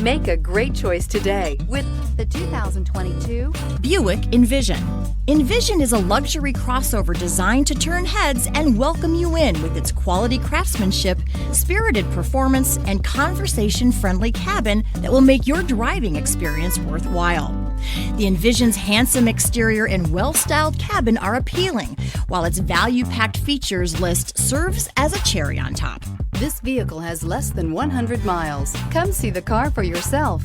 Make a great choice today with the 2022 Buick Envision. Envision is a luxury crossover designed to turn heads and welcome you in with its quality craftsmanship, spirited performance, and conversation-friendly cabin that will make your driving experience worthwhile. The Envision's handsome exterior and well-styled cabin are appealing, while its value-packed features list serves as a cherry on top. This vehicle has less than 100 miles. Come see the car for yourself.